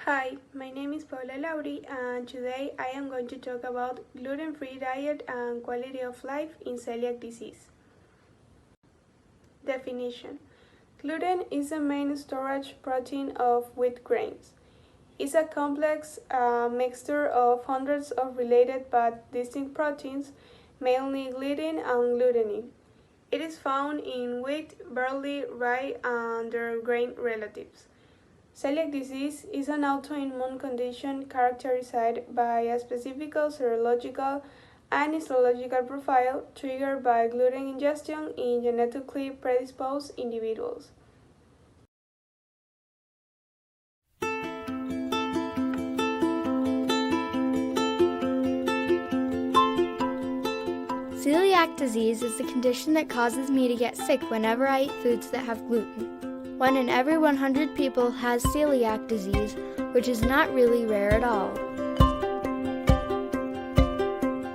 Hi, my name is Paola Lauri and today I am going to talk about gluten-free diet and quality of life in celiac disease. Definition: gluten is the main storage protein of wheat grains. It's a complex mixture of hundreds of related but distinct proteins, mainly gliadin and glutenin. It is found in wheat, barley, rye, and their grain relatives. Celiac disease is an autoimmune condition characterized by a specific serological and histological profile triggered by gluten ingestion in genetically predisposed individuals. Celiac disease is the condition that causes me to get sick whenever I eat foods that have gluten. 1 in every 100 people has celiac disease, which is not really rare at all.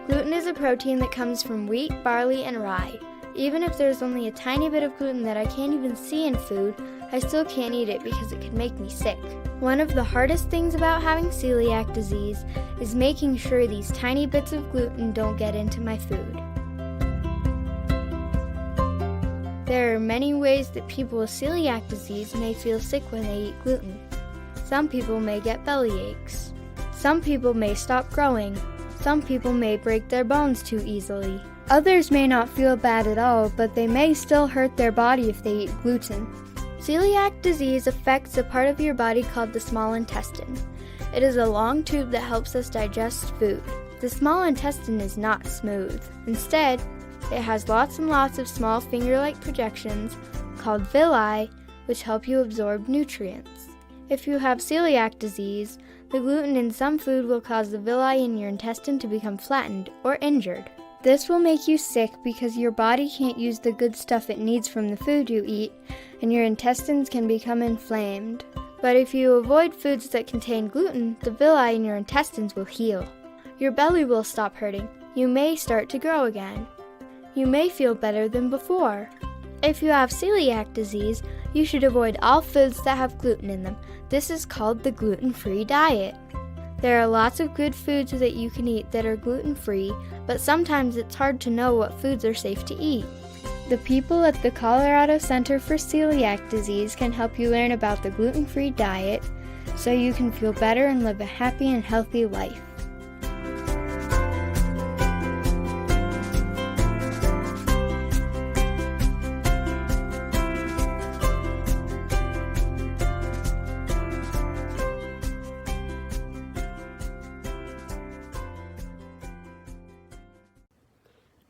Gluten is a protein that comes from wheat, barley, and rye. Even if there's only a tiny bit of gluten that I can't even see in food, I still can't eat it because it can make me sick. One of the hardest things about having celiac disease is making sure these tiny bits of gluten don't get into my food. There are many ways that people with celiac disease may feel sick when they eat gluten. Some people may get belly aches. Some people may stop growing. Some people may break their bones too easily. Others may not feel bad at all, but they may still hurt their body if they eat gluten. Celiac disease affects a part of your body called the small intestine. It is a long tube that helps us digest food. The small intestine is not smooth. Instead, it has lots and lots of small finger-like projections called villi, which help you absorb nutrients. If you have celiac disease, the gluten in some food will cause the villi in your intestine to become flattened or injured. This will make you sick because your body can't use the good stuff it needs from the food you eat, and your intestines can become inflamed. But if you avoid foods that contain gluten, the villi in your intestines will heal. Your belly will stop hurting. You may start to grow again. You may feel better than before. If you have celiac disease, you should avoid all foods that have gluten in them. This is called the gluten-free diet. There are lots of good foods that you can eat that are gluten-free, but sometimes it's hard to know what foods are safe to eat. The people at the Colorado Center for Celiac Disease can help you learn about the gluten-free diet so you can feel better and live a happy and healthy life.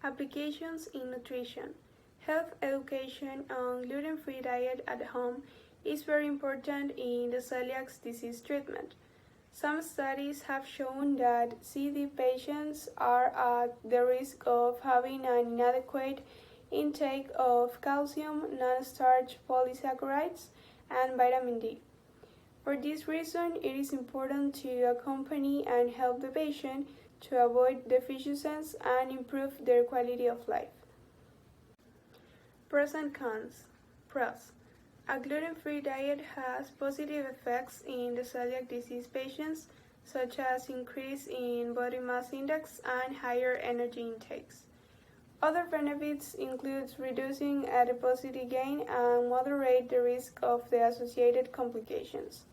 Applications in nutrition. Health education on gluten-free diet at home is very important in the celiac disease treatment. Some studies have shown that CD patients are at the risk of having an inadequate intake of calcium, non-starch polysaccharides, and vitamin D. For this reason, it is important to accompany and help the patient to avoid deficiencies and improve their quality of life. Pros and cons. Pros. A gluten-free diet has positive effects in the celiac disease patients, such as increase in body mass index and higher energy intakes. Other benefits include reducing adiposity gain and moderate the risk of the associated complications.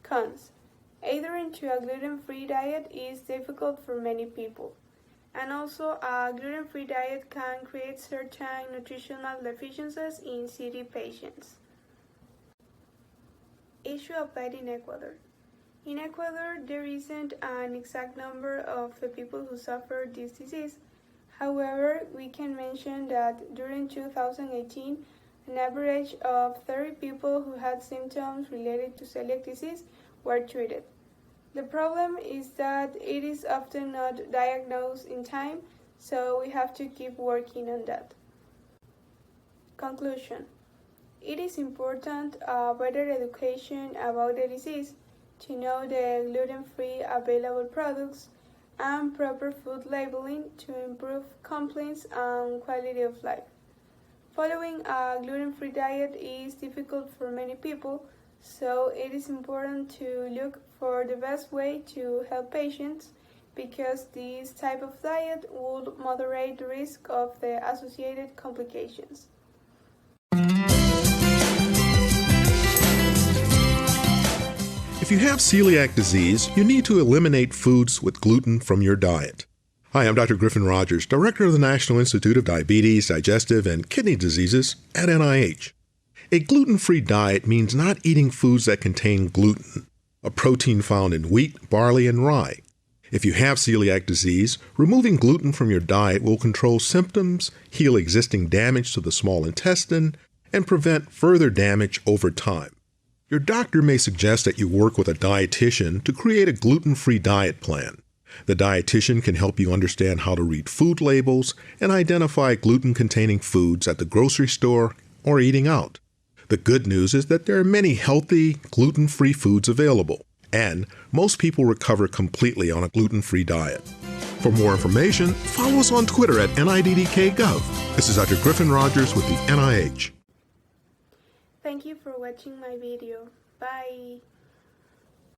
Cons. Adhering to a gluten-free diet is difficult for many people, and also a gluten-free diet can create certain nutritional deficiencies in CD patients. Issue of bed in Ecuador. In Ecuador, there isn't an exact number of the people who suffer this disease. However, we can mention that during 2018, an average of 30 people who had symptoms related to celiac disease were treated. The problem is that it is often not diagnosed in time, so we have to keep working on that. Conclusion. It is important better education about the disease, to know the gluten-free available products, and proper food labeling to improve compliance and quality of life. Following a gluten-free diet is difficult for many people, So it is important to look for the best way to help patients because this type of diet will moderate the risk of the associated complications. If you have celiac disease, you need to eliminate foods with gluten from your diet. Hi, I'm Dr. Griffin Rogers, Director of the National Institute of Diabetes, Digestive, and Kidney Diseases at NIH. A gluten-free diet means not eating foods that contain gluten, a protein found in wheat, barley, and rye. If you have celiac disease, removing gluten from your diet will control symptoms, heal existing damage to the small intestine, and prevent further damage over time. Your doctor may suggest that you work with a dietitian to create a gluten-free diet plan. The dietitian can help you understand how to read food labels and identify gluten-containing foods at the grocery store or eating out. The good news is that there are many healthy, gluten-free foods available, and most people recover completely on a gluten-free diet. For more information, follow us on Twitter at NIDDKGov. This is Dr. Griffin Rogers with the NIH. Thank you for watching my video. Bye!